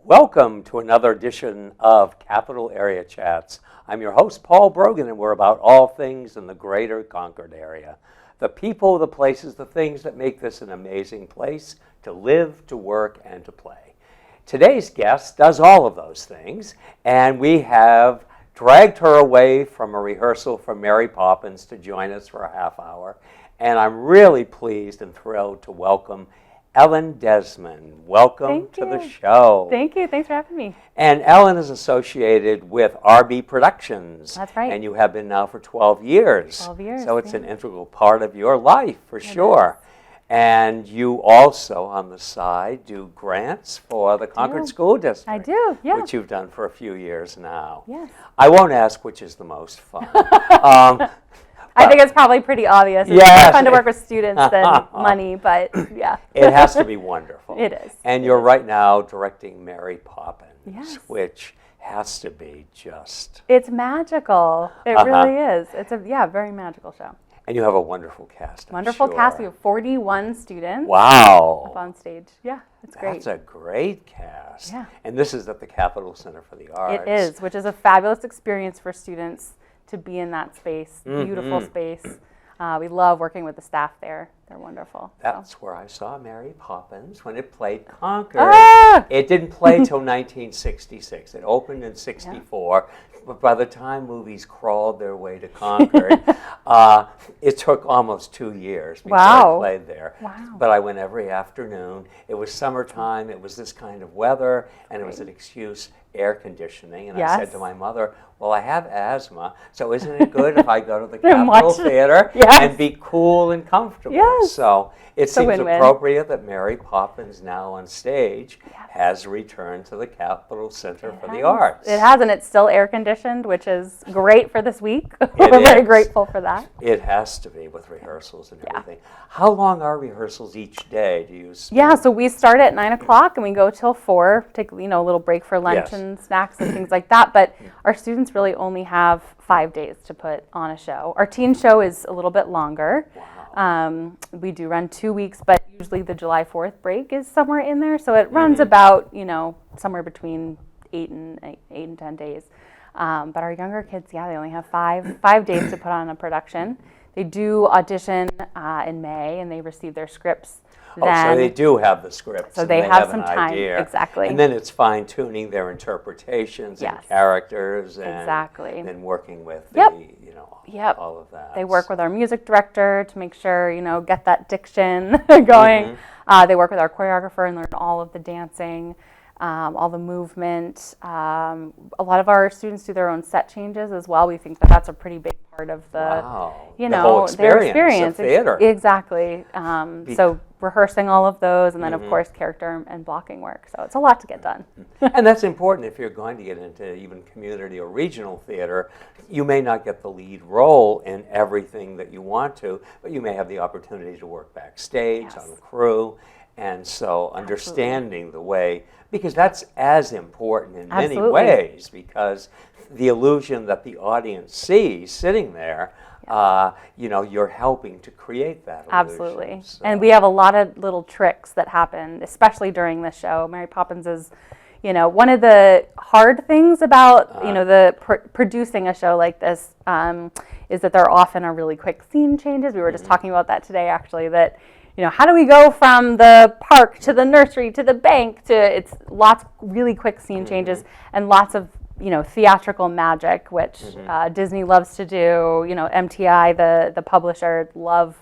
Welcome to another edition of Capital Area Chats. I'm your host, Paul Brogan, and we're about all things in the greater Concord area. The people, the places, the things that make this an amazing place to live, to work, and to play. Today's guest does all of those things, and we have dragged her away from a rehearsal for Mary Poppins to join us for a half hour. And I'm really pleased and thrilled to welcome Ellen Desmond. Welcome to the show. Thank you. Thanks for having me. And Ellen is associated with RB Productions. That's right. And you have been now for 12 years. 12 years. So it's an integral part of your life, for sure. And you also, on the side, do grants for the Concord School District. I do, yeah. Which you've done for a few years now. Yes. I won't ask which is the most fun. I think it's probably pretty obvious. It's more fun to work with students than money, but yeah. It has to be wonderful. It is. And you're right now directing Mary Poppins, Yes. which has to be just... It's magical. It really is. It's a very magical show. And you have a wonderful cast, Wonderful I'm sure. cast. We have 41 students Wow. up on stage. Yeah, it's great. That's a great cast. Yeah. And this is at the Capitol Center for the Arts. It is, which is a fabulous experience for students to be in that space, beautiful space. We love working with the staff there. They're wonderful. That's where I saw Mary Poppins when it played Concord. It didn't play till 1966. It opened in 64. But by the time movies crawled their way to Concord, it took almost 2 years before I played there. Wow. But I went every afternoon. It was summertime. It was this kind of weather, and it was an excuse, air conditioning. And I said to my mother, well, I have asthma, so isn't it good if I go to the Capitol Theater and be cool and comfortable? Yes. So it seems win-win. appropriate that Mary Poppins, now on stage, has returned to the Capitol Center for the Arts. It has, and it's still air conditioned, which is great for this week. It We're very is. grateful for that. It has to be with rehearsals and everything. How long are rehearsals each day? Do you spend? Yeah, so we start at 9 o'clock and we go till 4, take a little break for lunch and snacks and things like that. But our students really only have 5 days to put on a show. Our teen show is a little bit longer. Wow. We do run 2 weeks, but usually the July 4th break is somewhere in there. So it runs about, somewhere between 8 and 10 days. But our younger kids, they only have five days to put on a production. They do audition in May, and they receive their scripts. So they do have the scripts. So and they have an some time, idea. exactly. And then it's fine-tuning their interpretations and characters, and then working with the, all of that. They work with our music director to make sure, get that diction going. They work with our choreographer and learn all of the dancing. All the movement. A lot of our students do their own set changes as well. We think that that's a pretty big part of the, the whole experience their experience. Of theater. Exactly. So rehearsing all of those, and then of course character and blocking work. So it's a lot to get done. And that's important if you're going to get into even community or regional theater. You may not get the lead role in everything that you want to, but you may have the opportunity to work backstage on the crew. And so understanding the way, because that's as important in many ways, because the illusion that the audience sees sitting there, you're helping to create that illusion. Absolutely. So. And we have a lot of little tricks that happen, especially during the show. Mary Poppins is, one of the hard things about, producing a show like this is that there often are really quick scene changes. We were just talking about that today, actually, that how do we go from the park to the nursery to the bank to, it's lots of really quick scene changes and lots of, theatrical magic, which Disney loves to do, MTI, the publisher, love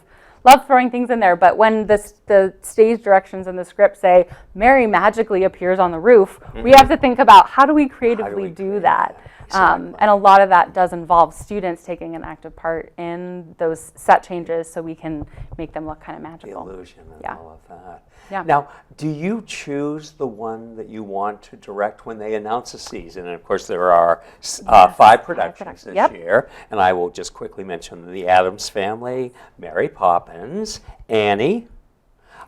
throwing things in there. But when the stage directions and the script say Mary magically appears on the roof, we have to think about how do we creatively do that? Exactly. And a lot of that does involve students taking an active part in those set changes so we can make them look kind of magical. The illusion and all of that. Yeah. Now, do you choose the one that you want to direct when they announce a season? And of course, there are 5 productions this year. And I will just quickly mention The Addams Family, Mary Poppins, Annie.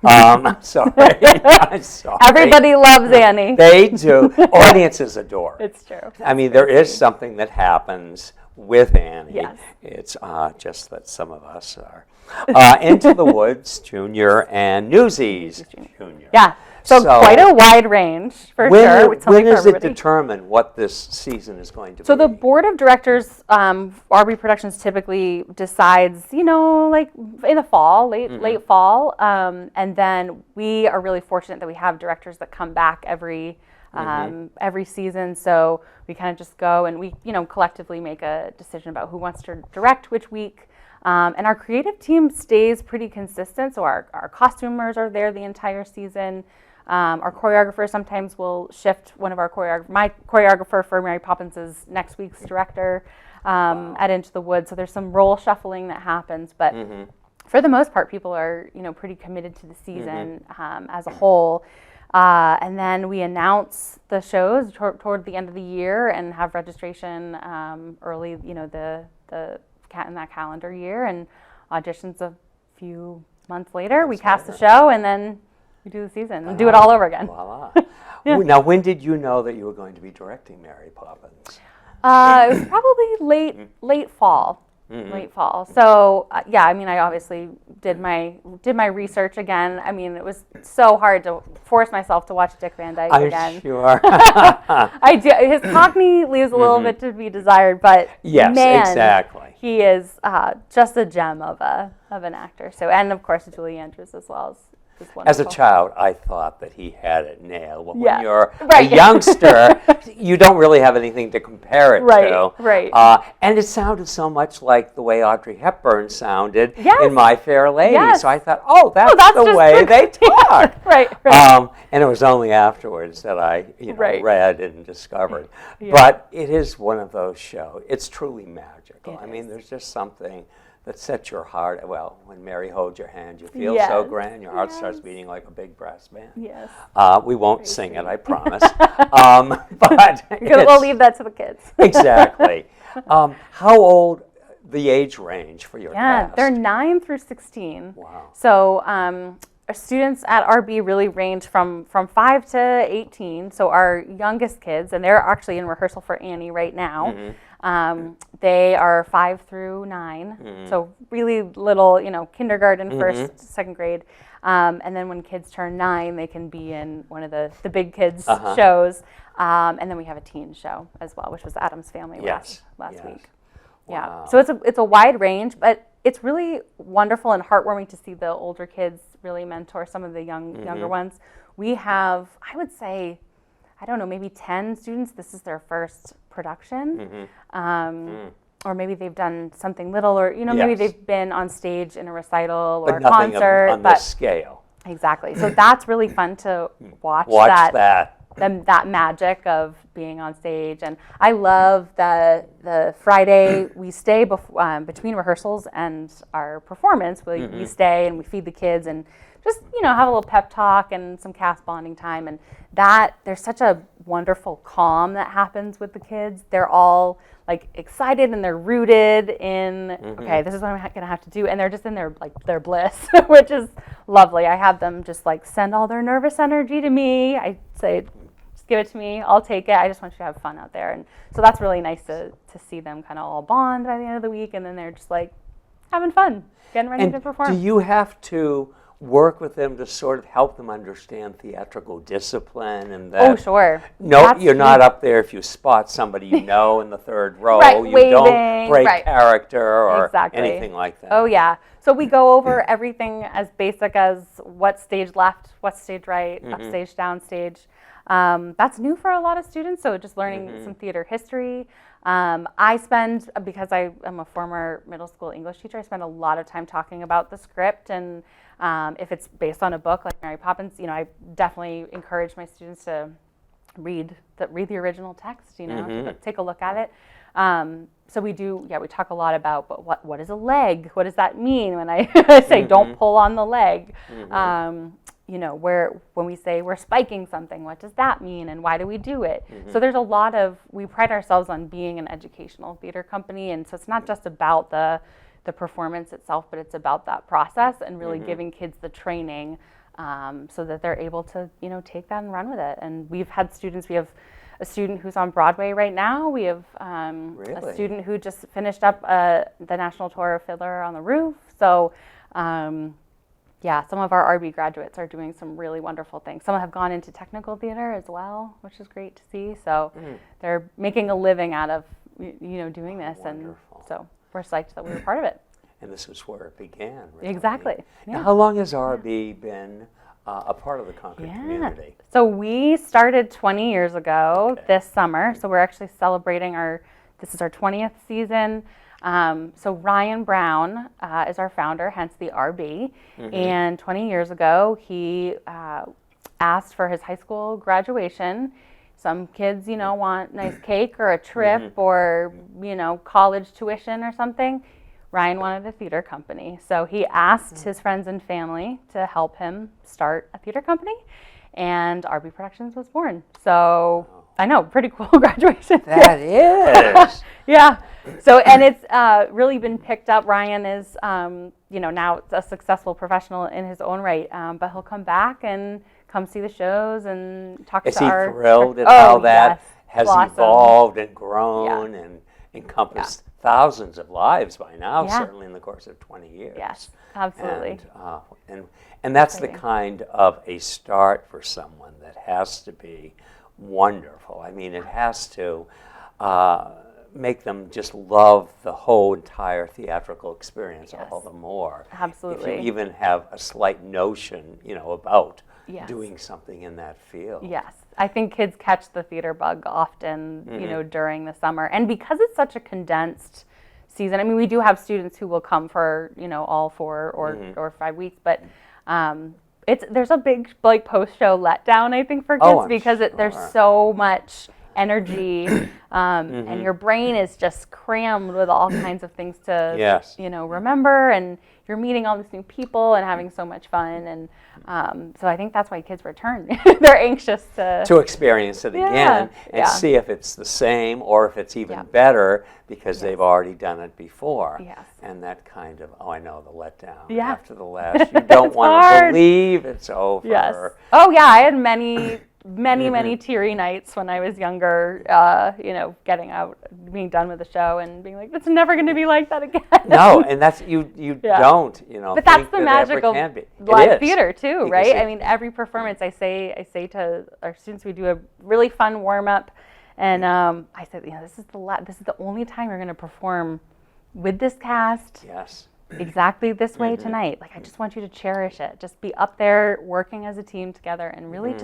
Sorry. I'm sorry. Everybody loves Annie. They do. Audiences adore it. It's true. I mean, there is something that happens with Annie. Yes. It's just that some of us are. Into the Woods, Junior, and Newsies, Junior. Yeah. So quite a wide range, for sure. When is it determined what this season is going to be? So the board of directors, RB Productions typically decides, like in the fall, late fall, and then we are really fortunate that we have directors that come back every season. So we kind of just go and we, collectively make a decision about who wants to direct which week. And our creative team stays pretty consistent. So our costumers are there the entire season. Our choreographer sometimes will shift one of my choreographer for Mary Poppins is next week's director at Into the Woods. So there's some role shuffling that happens. But for the most part, people are, pretty committed to the season as a whole. And then we announce the shows toward the end of the year and have registration early, in that calendar year, and auditions a few months later. We cast the show, and then we do the season and do it all over again. Voila. Now, when did you know that you were going to be directing Mary Poppins? It was probably late fall. Late fall. So I obviously did my research again. It was so hard to force myself to watch Dick Van Dyke again. I'm sure. I do. His Cockney leaves a little bit to be desired, but yes, man, exactly. He is just a gem of an actor. So, and of course Julie Andrews as well is wonderful. As a child, I thought that he had it nailed. Well, Yeah. when you're Right. a youngster, you don't really have anything to compare it to. Right. And it sounded so much like the way Audrey Hepburn sounded Yes. in My Fair Lady. Yes. So I thought, that's the just way they talk. Right. And it was only afterwards that I Right. read and discovered. Yeah. But it is one of those shows. It's truly magical. It is. There's just something that sets your heart. Well, when Mary holds your hand, you feel so grand. Your heart starts beating like a big brass band. Yes. We won't sing it, I promise. But We'll leave that to the kids. Exactly. How old the age range for your cast? They're 9 through 16. Wow. So our students at RB really range from 5 to 18. So our youngest kids, and they're actually in rehearsal for Annie right now. They are 5 through 9. So really little, kindergarten, first, second grade. And then when kids turn 9, they can be in one of the big kids shows. And then we have a teen show as well, which was Addams Family last week. Wow. Yeah. So it's a wide range, but it's really wonderful and heartwarming to see the older kids really mentor some of the younger ones. We have, I would say, I don't know, maybe 10 students. This is their first production. Or maybe they've done something little, or maybe they've been on stage in a recital or but a concert. On this scale. Exactly. So that's really fun to watch that magic of being on stage. And I love the Friday we stay between rehearsals and our performance. We stay and we feed the kids and just have a little pep talk and some cast bonding time. And there's such a wonderful calm that happens with the kids. They're all like excited and they're rooted in okay, this is what I'm gonna have to do, and they're just in their bliss, which is lovely. I have them just send all their nervous energy to me. I say, just give it to me, I'll take it. I just want you to have fun out there. And so that's really nice to see them kind of all bond by the end of the week, and then they're just having fun, getting ready to perform. Do you have to work with them to sort of help them understand theatrical discipline and that? Oh, sure. No, you're not up there if you spot somebody in the third row. Right, you waving, don't break character or anything like that. Oh, yeah. So we go over everything as basic as what stage left, what stage right, upstage, downstage. That's new for a lot of students, so just learning some theater history. I spend, because I am a former middle school English teacher, I spend a lot of time talking about the script, and if it's based on a book like Mary Poppins, I definitely encourage my students to read the original text, take a look at it. So we talk a lot about, but what is a leg? What does that mean when I say don't pull on the leg? When we say we're spiking something, what does that mean and why do we do it? So there's we pride ourselves on being an educational theater company, and so it's not just about the performance itself, but it's about that process and really giving kids the training so that they're able to, take that and run with it. And we've had students, we have a student who's on Broadway right now. We have a student who just finished up the national tour of Fiddler on the Roof. So Yeah, some of our RB graduates are doing some really wonderful things. Some have gone into technical theater as well, which is great to see. So they're making a living out of doing this, Wonderful. and so we're psyched that we were part of it. And this is where it began, really. Exactly. Now, how long has RB been a part of the Concord community? So we started 20 years ago this summer. So we're actually celebrating this is our 20th season. So Ryan Brown is our founder, hence the RB. And 20 years ago, he asked for his high school graduation. Some kids, want nice cake or a trip or, college tuition or something. Ryan wanted a theater company. So he asked his friends and family to help him start a theater company, and RB Productions was born. So I know, pretty cool graduation. That is. Yeah. So, and it's really been picked up. Ryan is, now a successful professional in his own right, but he'll come back and come see the shows and talk Is to he our... thrilled at how that has blossomed. evolved and grown and encompassed thousands of lives by now, certainly in the course of 20 years. Yes, absolutely. And that's the kind of a start for someone that has to be wonderful. I mean, it has to make them just love the whole entire theatrical experience all the more. Absolutely. If you even have a slight notion, about doing something in that field. Yes. I think kids catch the theater bug often, during the summer. And because it's such a condensed season, I mean, we do have students who will come for, all 4 or 5 weeks, but there's a big post-show letdown, I think, for kids because there's so much energy and your brain is just crammed with all kinds of things to remember, and you're meeting all these new people and having so much fun, and so I think that's why kids return. They're anxious to experience it again and see if it's the same or if it's even better because they've already done it before. And that kind of, I know, the letdown after the last, you don't want to believe it's over. Oh yeah, I had many teary nights when I was younger, getting out, being done with the show and being like, it's never going to be like that again. No, and that's, you don't, But that's the magic of live theater too, because right? I mean, every performance I say to our students, we do a really fun warm up, and I said, this is the only time you're going to perform with this cast. Yes. Exactly this way tonight. Like, I just want you to cherish it. Just be up there working as a team together and really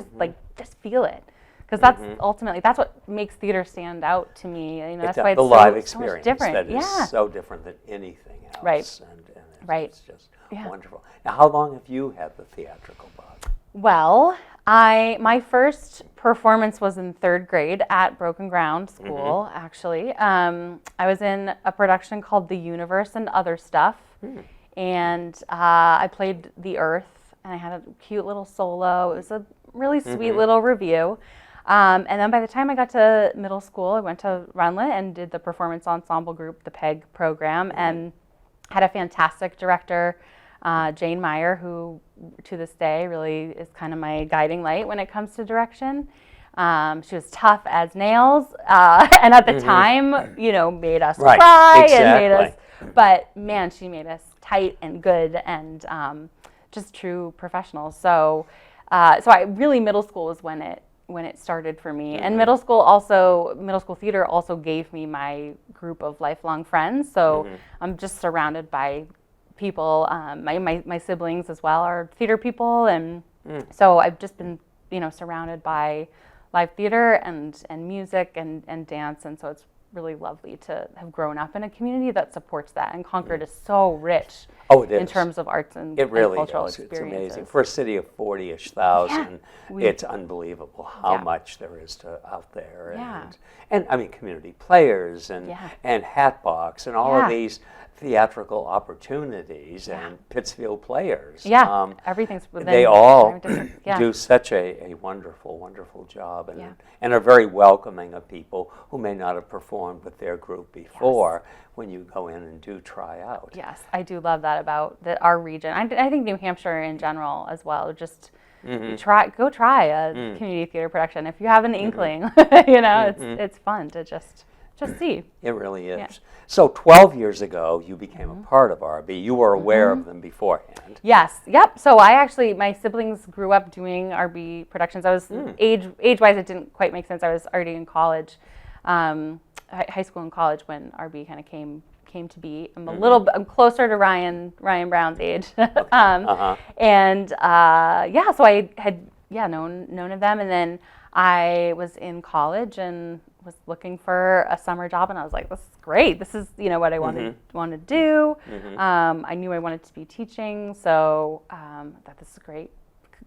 just feel it. Because that's ultimately, that's what makes theater stand out to me. That's why it's the live experience so much different. That is so different than anything else. Right. And it's just wonderful. Now, how long have you had the theatrical bug? Well, my first performance was in 3rd grade at Broken Ground School, actually. I was in a production called The Universe and Other Stuff, and I played the Earth, and I had a cute little solo. It was a really sweet little review. And then by the time I got to middle school, I went to Runlet and did the performance ensemble group, the PEG program, and had a fantastic director, Jane Meyer, who to this day really is kind of my guiding light when it comes to direction. She was tough as nails, and at the time, made us cry and made us, but man, she made us tight and good and just true professionals. So I really, middle school was when it started for me. And middle school theater also gave me my group of lifelong friends. So I'm just surrounded by people. My siblings as well are theater people, and so I've just been surrounded by live theater and music and dance, and so it's really lovely to have grown up in a community that supports that. And Concord is so rich in terms of arts and cultural experiences. It's amazing. For a city of 40-ish thousand, it's unbelievable how much there is out there. And I mean, community players and Hatbox and all of these theatrical opportunities and Pittsfield players. Everything's within. They all do such a wonderful, wonderful job and are very welcoming of people who may not have performed with their group before when you go in and do try out. Yes, I do love that about our region. I think New Hampshire in general as well. Just go try a community theater production if you have an inkling. It's fun to just just see. It really is. Yeah. So 12 years ago, you became a part of RB. You were aware of them beforehand. Yes. Yep. So my siblings grew up doing RB productions. I was age-wise, it didn't quite make sense. I was already in college, high school and college when RB kind of came to be. I'm closer to Ryan Brown's age. And so I had known of them, and then I was in college and was looking for a summer job, and I was like, this is great. This is what I wanted to do. I knew I wanted to be teaching, so that this is a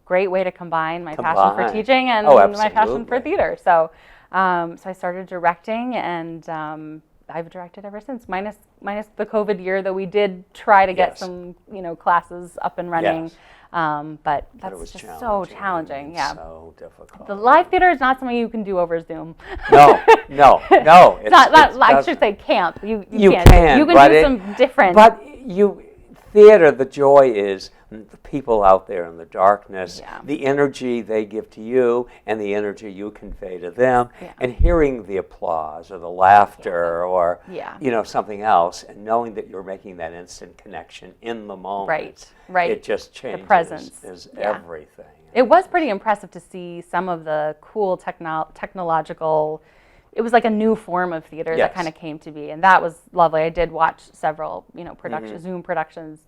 great way to combine my passion for teaching and my passion for theater. So I started directing, and I've directed ever since, minus the COVID year, though we did try to get some classes up and running. But that's just so challenging. Yeah. So difficult. The live theater is not something you can do over Zoom. No. It's not I should say can't. You can. You can do some different. But theater, the joy is the people out there in the darkness, the energy they give to you and the energy you convey to them, and hearing the applause or the laughter or something else, and knowing that you're making that instant connection in the moment. Right. It just changes. The presence is everything. It was pretty impressive to see some of the cool technological. It was like a new form of theater that kind of came to be, and that was lovely. I did watch several, Zoom productions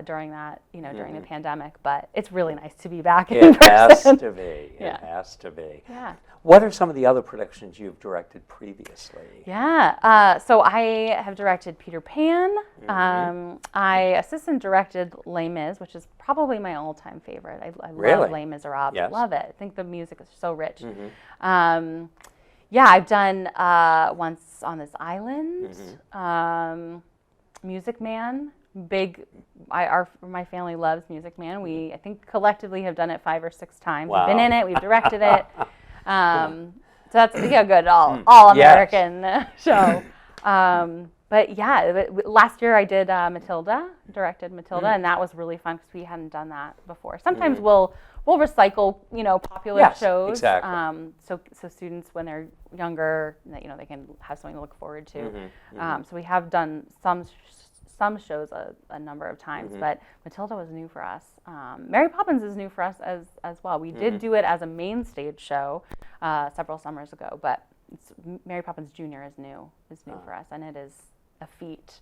during that, during the pandemic. But it's really nice to be back in person. It has to be. It has to be. Yeah. What are some of the other productions you've directed previously? Yeah. So I have directed Peter Pan. I assistant directed Les Mis, which is probably my all-time favorite. I love Les Miserables. Yes. Love it. I think the music is so rich. I've done Once on This Island, Music Man. My family loves Music Man. We, I think, collectively have done it 5 or 6 times. Wow. We've been in it. We've directed it. So that's good. All American show. But last year I did directed Matilda, and that was really fun because we hadn't done that before. Sometimes we'll recycle, popular shows. Exactly. So students, when they're younger, they can have something to look forward to. So we have done some shows a number of times, but Matilda was new for us. Mary Poppins is new for us as well. We did do it as a main stage show several summers ago, but Mary Poppins Junior is new for us, and it is a feat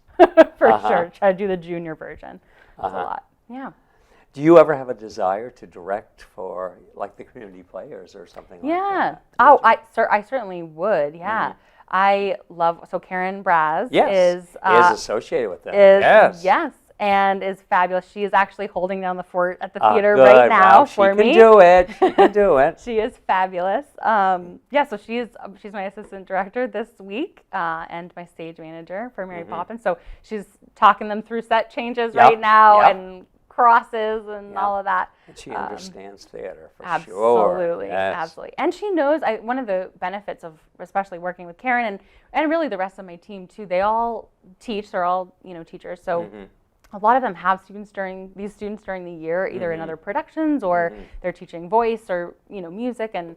for sure. Try to do the junior version. It's a lot. Yeah. Do you ever have a desire to direct for like the community players or something like that? I certainly would. Yeah. I love, Karen Braz is associated with them. Yes, and is fabulous. She is actually holding down the fort at the theater right now for me. She can do it. She can do it. She is fabulous. So she's my assistant director this week and my stage manager for Mary Poppins. So she's talking them through set changes right now and crosses and all of that. And she understands theater for sure. Yes. Absolutely. And she knows, one of the benefits of especially working with Karen and really the rest of my team too, they all teach, they're all, teachers. So a lot of them have students during the year, either in other productions or they're teaching voice or, music. And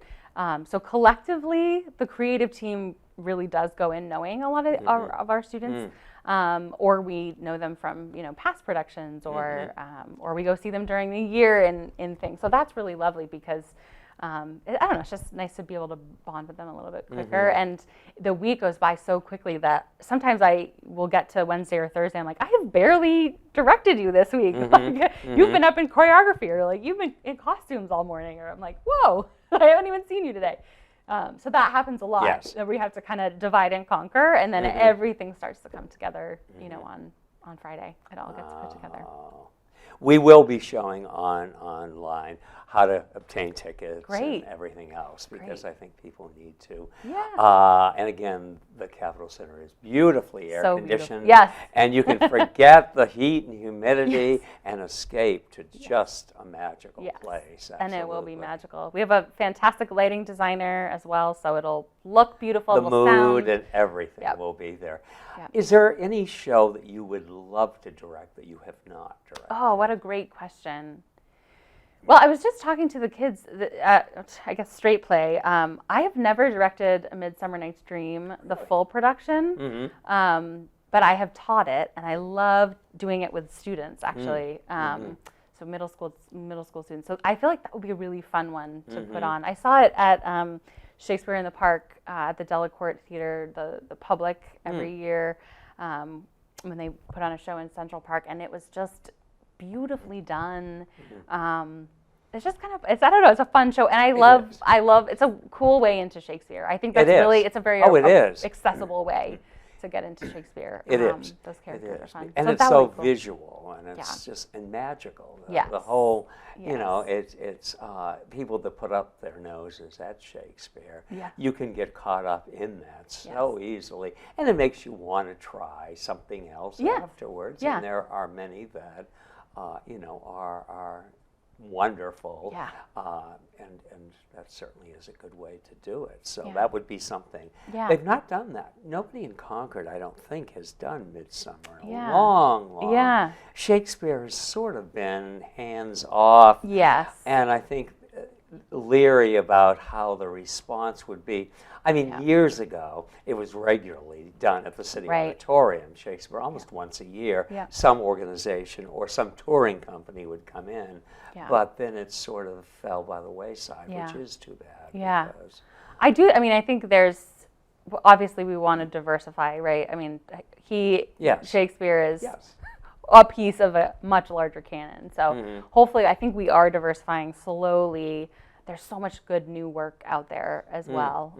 so collectively, the creative team really does go in knowing a lot of our students. Or we know them from past productions, or we go see them during the year in things. So that's really lovely because I don't know, it's just nice to be able to bond with them a little bit quicker. And the week goes by so quickly that sometimes I will get to Wednesday or Thursday, I'm like, I have barely directed you this week. You've been up in choreography, or like you've been in costumes all morning, or I'm like, whoa, I haven't even seen you today. So that happens a lot. Yes. We have to kind of divide and conquer, and then everything starts to come together, on Friday. It all gets put together. We will be showing online how to obtain tickets and everything else, because I think people need to. Yeah. And again, the Capitol Center is beautifully air conditioned. Yes. And you can forget the heat and humidity and escape to just a magical place. Absolutely. And it will be magical. We have a fantastic lighting designer as well, so it'll look beautiful. The mood and everything will be there. Yep. Is there any show that you would love to direct that you have not directed? Oh, what a great question. Well, I was just talking to the kids, I guess straight play. I have never directed A Midsummer Night's Dream, the full production, but I have taught it, and I love doing it with students, actually. So middle school students. So I feel like that would be a really fun one to put on. I saw it at Shakespeare in the Park at the Delacorte Theater, the public, every year when they put on a show in Central Park, and it was just beautifully done. It's just kind of, I don't know, it's a fun show, and I love, it's a cool way into Shakespeare. I think that's really, it's a very accessible way to get into Shakespeare. It is. Those characters are fun. And it's so visual, and it's just and magical. The whole, you know, it's people that put up their noses at Shakespeare. You can get caught up in that so easily, and it makes you want to try something else afterwards. And there are many that, you know, are wonderful, and that certainly is a good way to do it. So that would be something. They've not done that. Nobody in Concord, I don't think, has done Midsummer in a long. Shakespeare has sort of been hands off. And I think leery about how the response would be. I mean, years ago, it was regularly done at the City Auditorium, Shakespeare, almost once a year. Some organization or some touring company would come in, but then it sort of fell by the wayside, which is too bad. I mean, I think there's, obviously we want to diversify, right? I mean, Shakespeare is a piece of a much larger canon. So hopefully, I think we are diversifying slowly. There's so much good new work out there as well.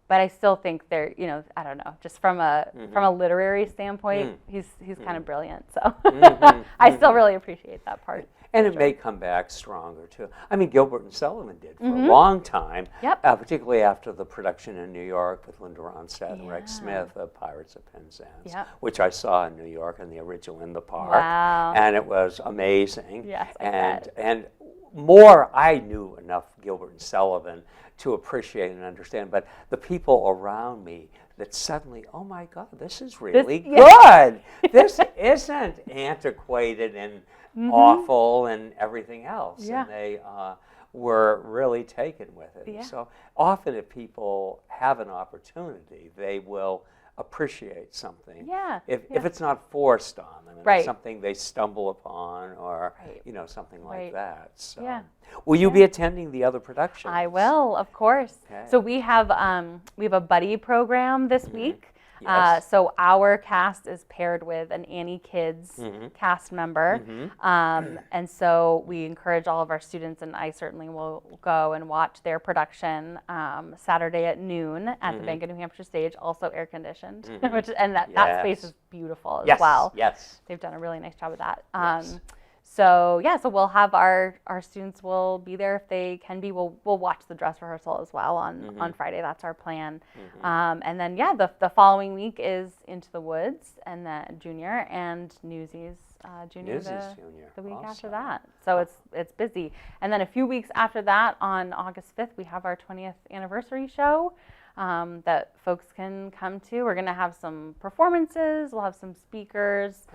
But I still think there, you know, I don't know, just from a literary standpoint, he's kind of brilliant. So I still really appreciate that part. And it may come back stronger too. I mean, Gilbert and Sullivan did for a long time, particularly after the production in New York with Linda Ronstadt and Rex Smith of Pirates of Penzance, which I saw in New York in the original In the Park, and it was amazing. And more, I knew enough Gilbert and Sullivan to appreciate and understand, but the people around me that suddenly, oh my God, this is really good. This isn't antiquated and awful and everything else. And they were really taken with it. So often if people have an opportunity, they will appreciate something. If it's not forced on them, and it's something they stumble upon, or you know, something like that. So, will you be attending the other productions? I will, of course. So we have a buddy program this week. So our cast is paired with an Annie Kids cast member, and so we encourage all of our students, and I certainly will go and watch their production Saturday at noon at the Bank of New Hampshire stage, also air conditioned, and that space is beautiful as well. They've done a really nice job of that. So we'll have our students will be there if they can be. We'll watch the dress rehearsal as well on Friday. That's our plan. And then the following week is Into the Woods, and then Junior and Newsies Junior the week after that. So it's busy. And then a few weeks after that, on August 5th, we have our 20th anniversary show. That folks can come to. We're going to have some performances. We'll have some speakers.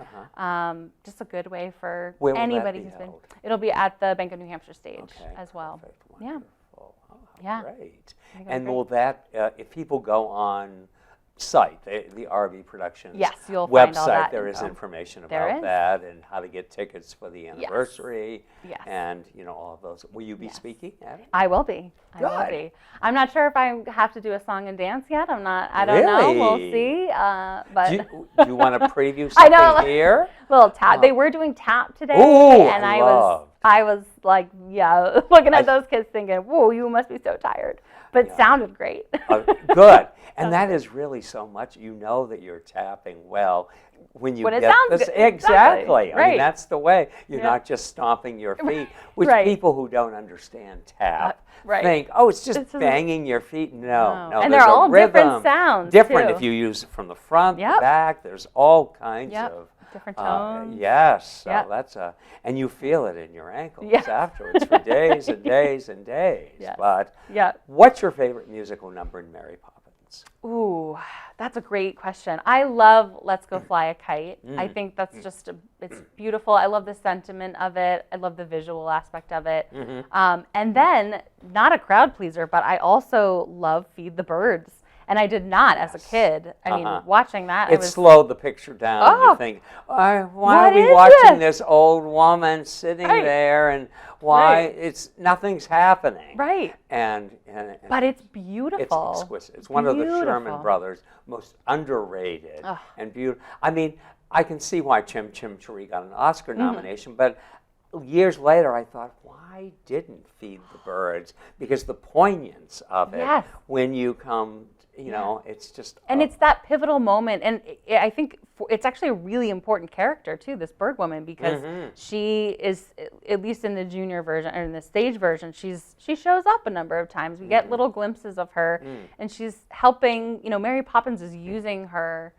Just a good way for anybody who's been. It'll be at the Bank of New Hampshire stage as well. Wonderful. Great. And will that, if people go on site, the RV Productions you'll website, find all that there info. Is information about that and how to get tickets for the anniversary and you know, all of those. Will you be speaking at it? I will be. I will be. I'm not sure if I have to do a song and dance yet. I don't know. We'll see. But do you want to preview something here? Little tap. They were doing tap today, and I was like, looking at those kids thinking, whoa, you must be so tired. But it sounded great. Good. And that is really so much, you know that you're tapping well when you get this. Good. Exactly. I mean, that's the way. You're not just stomping your feet, which people who don't understand tap think, oh, it's just banging your feet. No. And they're all different sounds, different too. If you use it from the front, the back, there's all kinds of different tones. So that's and you feel it in your ankles afterwards for days and days and days. But what's your favorite musical number in Mary Poppins? Ooh, that's a great question. I love Let's Go Fly a Kite. I think that's just, it's beautiful. I love the sentiment of it. I love the visual aspect of it. And then, not a crowd pleaser, but I also love Feed the Birds. And I did not as a kid. I mean, watching that, It slowed the picture down. You think, why are we watching this old woman sitting there, and why it's nothing's happening? Right. And but it's beautiful. It's exquisite. It's one of the Sherman Brothers' most underrated and beautiful. I mean, I can see why Chim Chim Cheree got an Oscar nomination, but years later I thought, why didn't Feed the Birds? Because the poignance of it when you come, you know, it's just... And it's that pivotal moment, and I think it's actually a really important character, too, this bird woman, because she is, at least in the junior version, or in the stage version, she shows up a number of times. We get little glimpses of her, and she's helping, you know, Mary Poppins is using her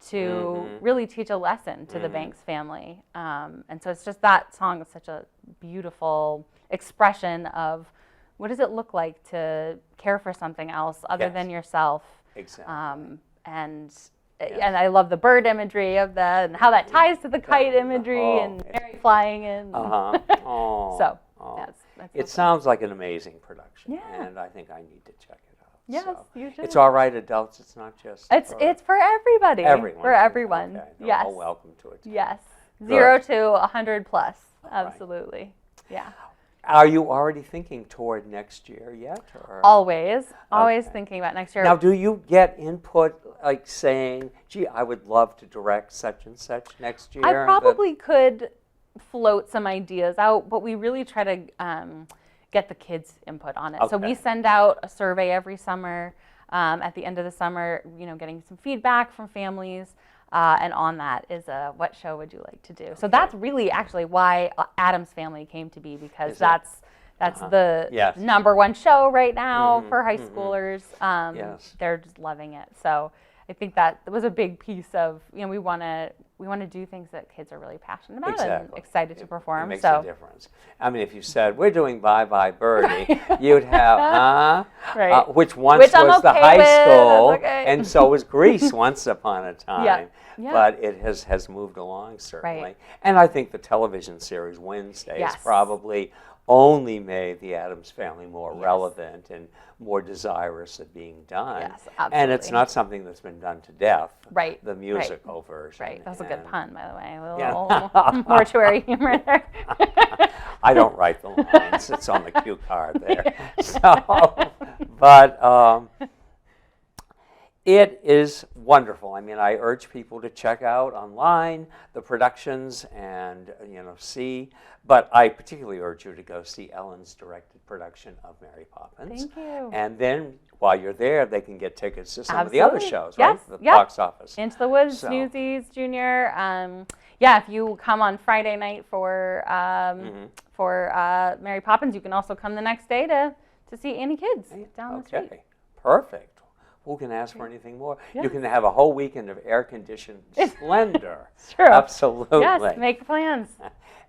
to really teach a lesson to the Banks family. And so it's just, that song is such a beautiful expression of what does it look like to care for something else other than yourself. Exactly. And I love the bird imagery of that, and how that ties to the kite imagery and Mary flying in. So it sounds like an amazing production, Yeah. and I think I need to check it out. Yes, so. you should. It's all right, adults. It's not just. It's for everybody. Everyone. For everyone. Okay. They're Yes. all welcome to it. Yes. Good. 0 to 100 plus. Absolutely. Yeah. Are you already thinking toward next year yet? Or? Always thinking about next year. Now, do you get input like saying, gee, I would love to direct such and such next year? I probably could float some ideas out, but we really try to get the kids' input on it. So we send out a survey every summer. At the end of the summer, you know, getting some feedback from families. And on that is what show would you like to do? So that's really actually why Addams Family came to be, because that's the #1 show right now for high schoolers. They're just loving it. So I think that was a big piece of, you know, we want to do things that kids are really passionate about and excited to perform. It makes a difference. I mean, if you said, we're doing Bye Bye Birdie, you'd have, which once was the high school, and so was Grease once upon a time. But it has moved along, certainly. And I think the television series Wednesdays probably only made the Addams Family more relevant and more desirous of being done. Yes, absolutely. And it's not something that's been done to death, the musical version. Right, that was a good pun, by the way. A little mortuary humor there. I don't write the lines. It's on the cue card there. So, but it is wonderful. I mean, I urge people to check out online the productions and, you know, see. But I particularly urge you to go see Ellen's directed production of Mary Poppins. Thank you. And then while you're there, they can get tickets to some of the other shows, right? The box office. Into the Woods, Newsies, Junior. If you come on Friday night for Mary Poppins, you can also come the next day to see Annie Kids down the street. Perfect. Who can ask for anything more? You can have a whole weekend of air-conditioned splendor. It's true. Absolutely. Yes, make plans.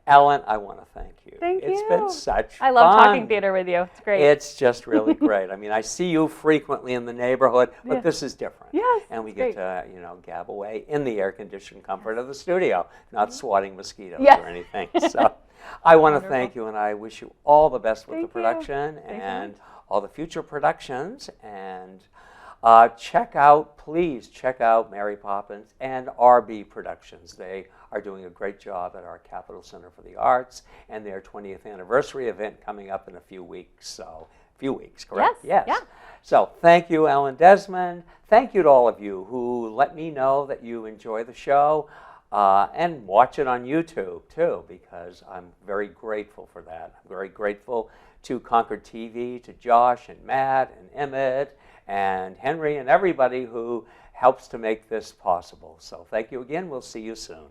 Ellen, I want to thank you. Thank you. It's been such fun. I love talking theater with you. It's great. It's just really great. I mean, I see you frequently in the neighborhood, but this is different. Yes, and we get to, you know, gab away in the air-conditioned comfort of the studio, not swatting mosquitoes or anything. So I want to thank you, and I wish you all the best with the production and all the future productions. And please check out Mary Poppins and RB Productions. They are doing a great job at our Capitol Center for the Arts, and their 20th anniversary event coming up in a few weeks. So, correct? Yes. Yeah. So, thank you, Ellen Desmond. Thank you to all of you who let me know that you enjoy the show, and watch it on YouTube too, because I'm very grateful for that. I'm very grateful to Concord TV, to Josh and Matt and Emmett and Henry and everybody who helps to make this possible. So thank you again. We'll see you soon.